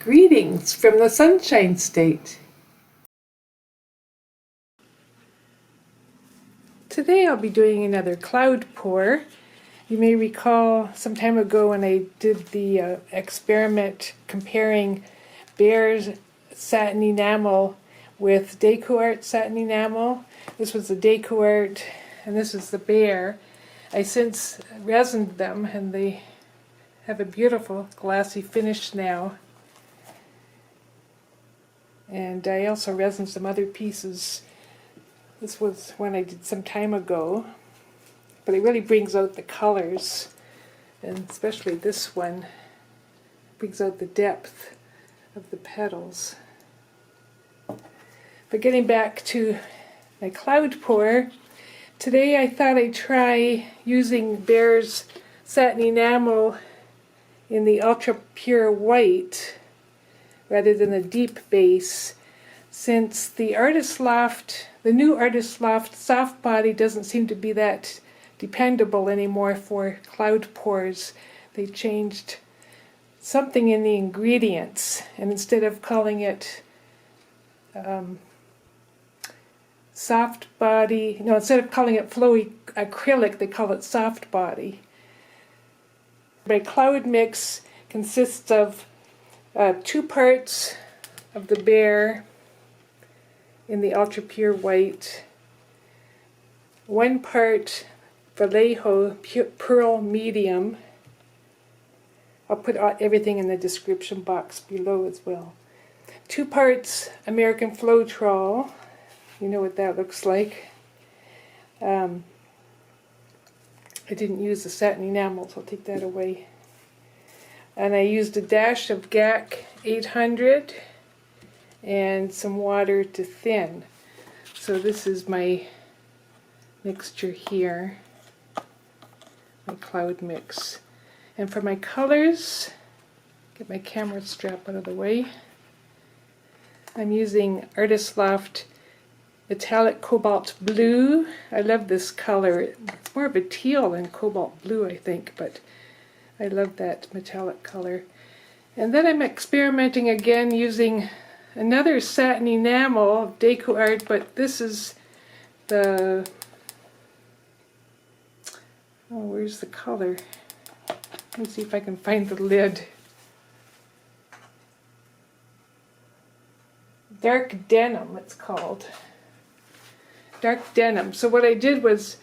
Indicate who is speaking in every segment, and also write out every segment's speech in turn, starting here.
Speaker 1: Greetings from the Sunshine State. Today I'll be doing another cloud pour. You may recall some time ago when I did the experiment comparing Behr's satin enamel with DecoArt satin enamel. This was the DecoArt and this is the Behr. I since resined them and they have a beautiful glossy finish now. And I also resined some other pieces. This was one I did some time ago, but it really brings out the colors, and especially this one brings out the depth of the petals. But getting back to my cloud pour, today I thought I'd try using Behr's satin enamel in the ultra pure white rather than a deep base, since the Artist Loft, the new Artist Loft soft body doesn't seem to be that dependable anymore for cloud pours. They changed something in the ingredients, and instead of calling it soft body, no, instead of calling it flowy acrylic, they call it soft body. My cloud mix consists of 2 parts of the Behr in the ultra pure white, 1 part Vallejo pearl medium. I'll put everything in the description box below as well. 2 parts American Floetrol. You know what that looks like. I didn't use the satin enamel, so I'll take that away. And I used a dash of GAC 800 and some water to thin. So this is my mixture here, my cloud mix. And for my colors, get my camera strap out of the way, I'm using Artist Loft Metallic Cobalt Blue. I love this color. It's more of a teal than cobalt blue, I think, but I love that metallic color. And then I'm experimenting again using another satin enamel of DecoArt, but this is the, oh, where's the color? Let me see if I can find the lid. Dark Denim, it's called. Dark Denim. So what I did was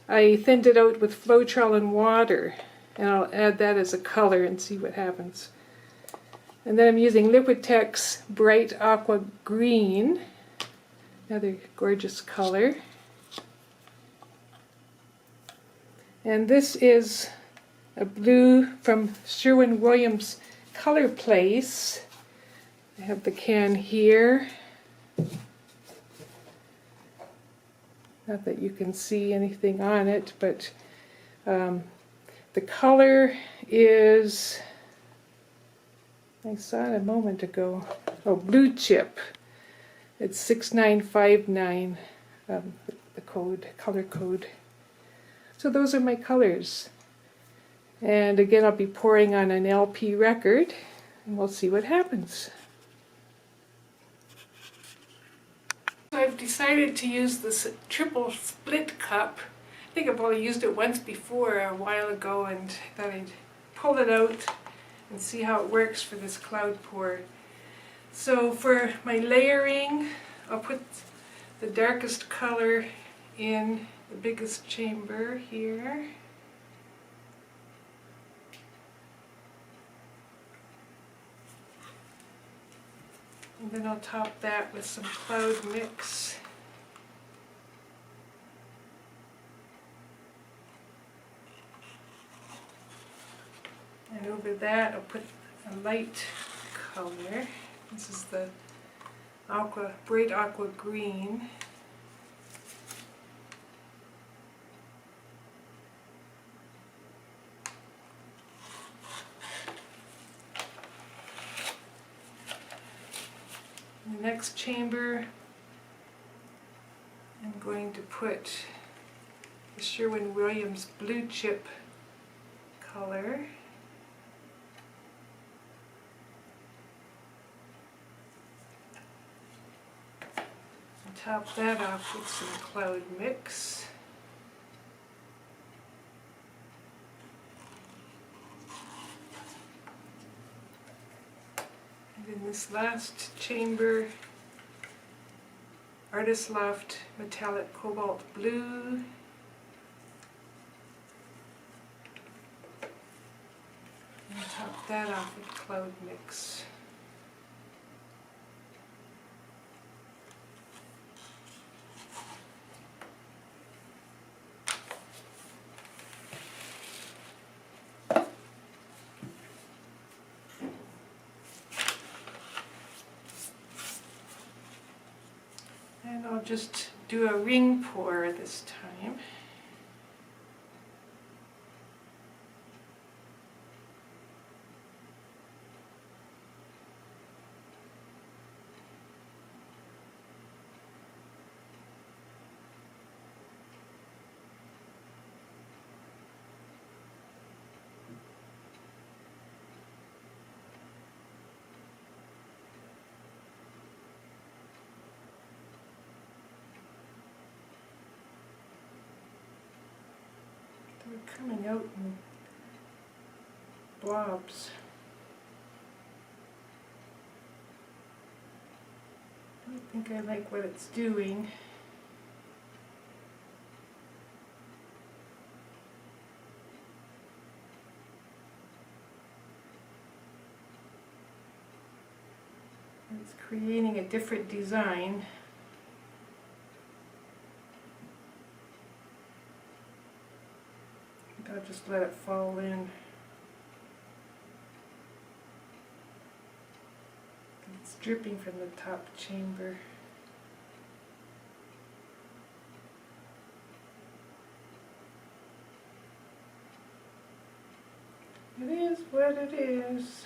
Speaker 1: I thinned it out with Floetrol and water, and I'll add that as a color and see what happens. And then I'm using Liquitex Bright Aqua Green, another gorgeous color. And this is a blue from Sherwin-Williams Color Place. I have the can here. Not that you can see anything on it, but the color is, I saw it a moment ago, oh, Blue Chip. It's 6959, the code, color code. So those are my colors. And again, I'll be pouring on an LP record, and we'll see what happens. So I've decided to use this triple split cup. I think I've only used it once before a while ago, and I thought I'd pull it out and see how it works for this cloud pour. So for my layering, I'll put the darkest color in the biggest chamber here. And then I'll top that with some cloud mix. And over that I'll put a light color. This is the Bright Aqua Green. In the next chamber I'm going to put the Sherwin-Williams Blue Chip color. top that off with some cloud mix. And in this last chamber, Artist Loft Metallic Cobalt Blue. And top that off with cloud mix. And I'll just do a ring pour this time. They're coming out in blobs. I don't think I like what it's doing. It's creating a different design. I'll just let it fall in. It's dripping from the top chamber. It is what it is.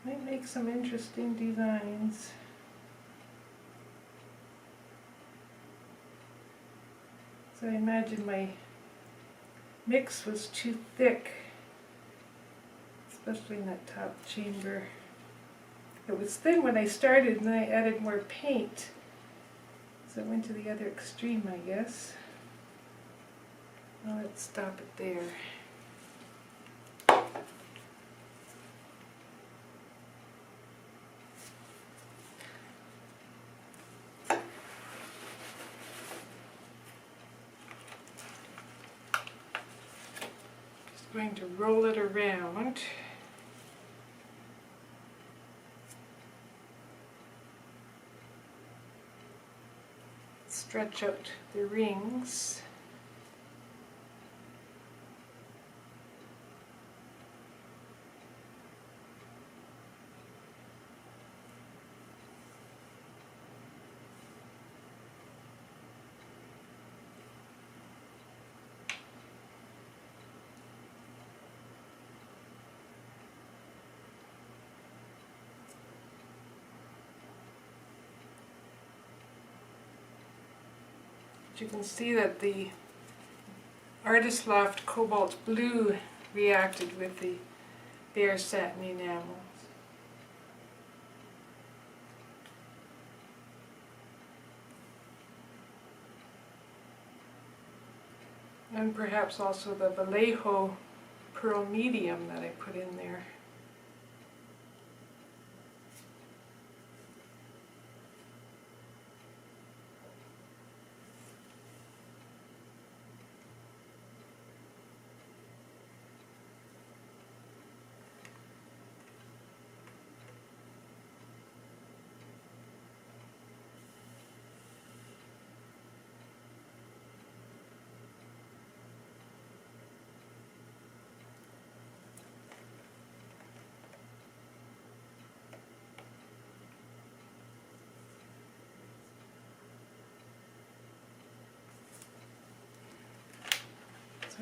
Speaker 1: Might make some interesting designs. So I imagine my mix was too thick, especially in that top chamber. It was thin when I started and then I added more paint. So it went to the other extreme, I guess. Well, let's stop it there. Going to roll it around. Stretch out the rings. You can see that the Artist Loft Cobalt Blue reacted with the Behr satin enamel. And perhaps also the Vallejo Pearl Medium that I put in there.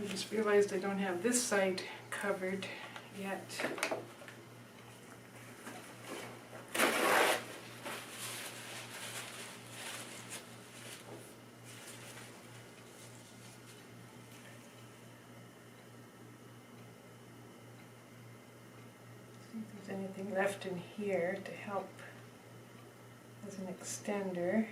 Speaker 1: I just realized I don't have this side covered yet. there's anything left in here to help as an extender.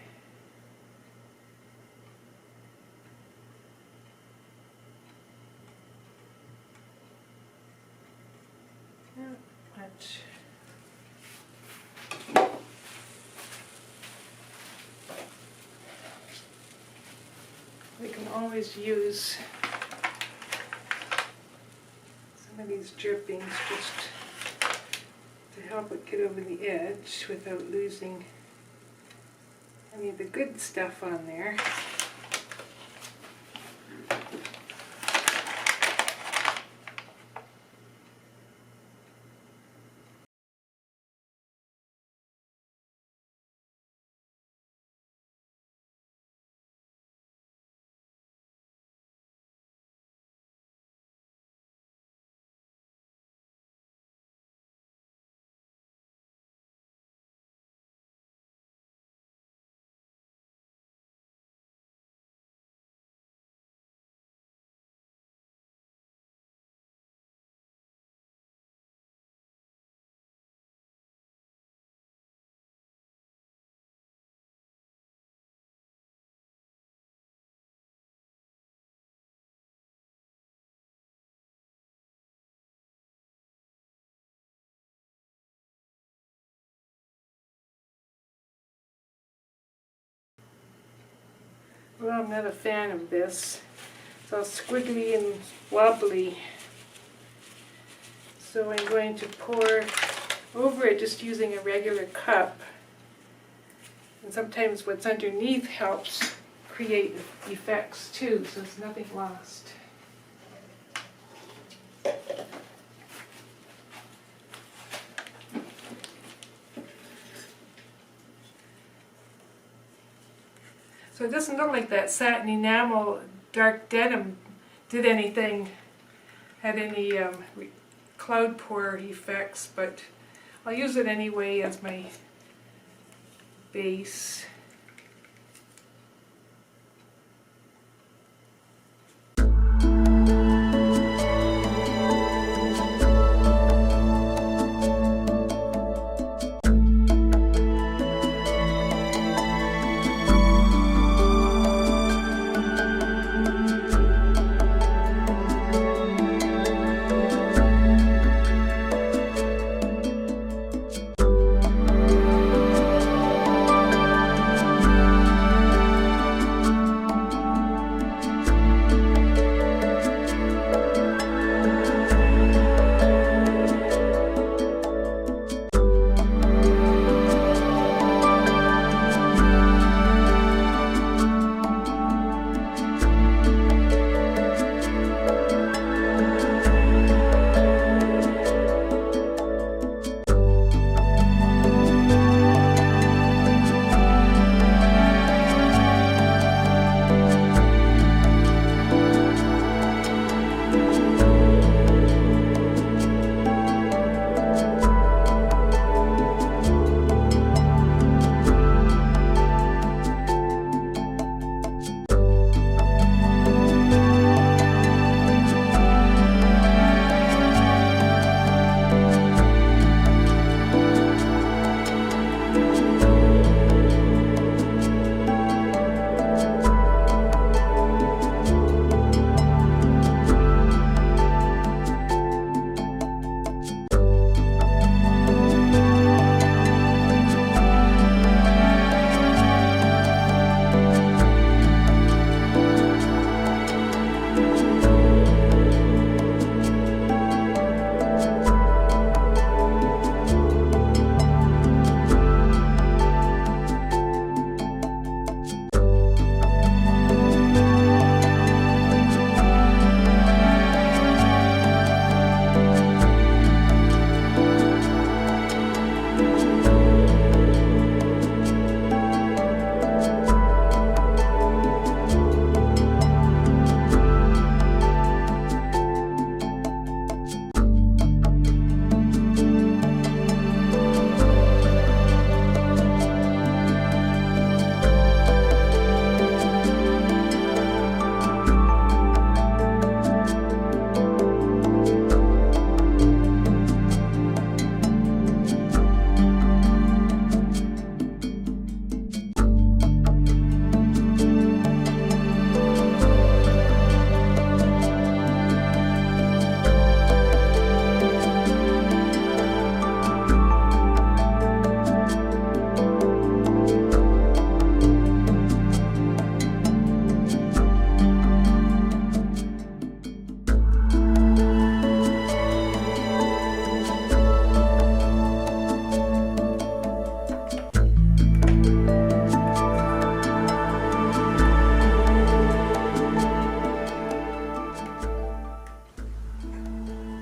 Speaker 1: Not much. We can always use some of these drippings just to help it get over the edge without losing any of the good stuff on there. Well, I'm not a fan of this. It's all squiggly and wobbly. So I'm going to pour over it just using a regular cup. And sometimes what's underneath helps create effects too, so it's nothing lost. So it doesn't look like that satin enamel dark denim did anything, had any cloud pour effects, but I'll use it anyway as my base.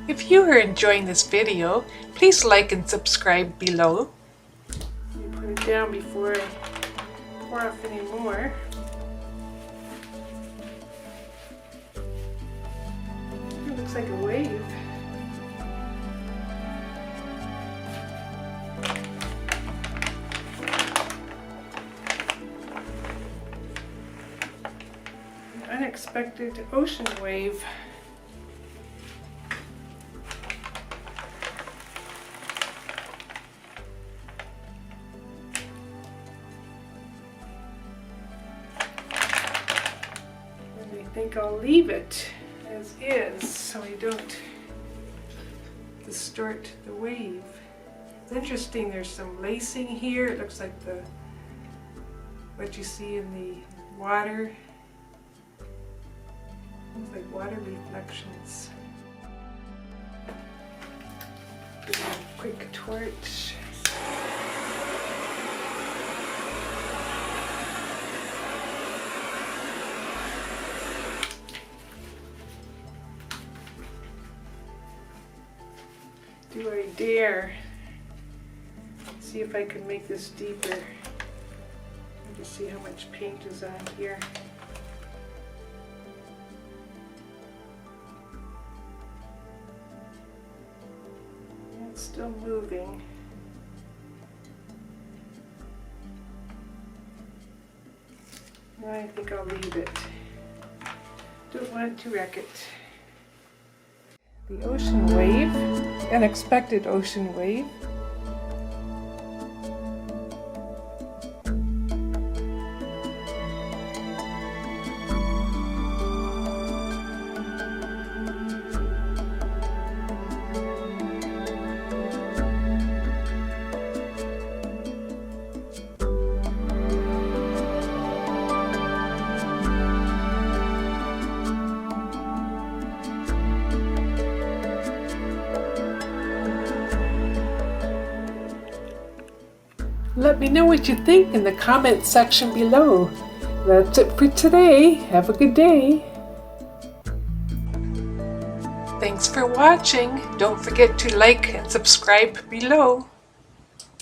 Speaker 1: If you are enjoying this video, please like and subscribe below. Let me put it down before I pour off any more. It looks like a wave. An unexpected ocean wave. I think I'll leave it as is so I don't distort the wave. It's interesting, there's some lacing here. It looks like what you see in the water. Looks like water reflections. Give it a quick torch. Do I dare? See if I can make this deeper. Just see how much paint is on here. It's still moving. I think I'll leave it. Don't want to wreck it. The ocean wave, unexpected ocean wave. Let me know what you think in the comment section below. That's it for today. Have a good day. Thanks for watching. Don't forget to like and subscribe below.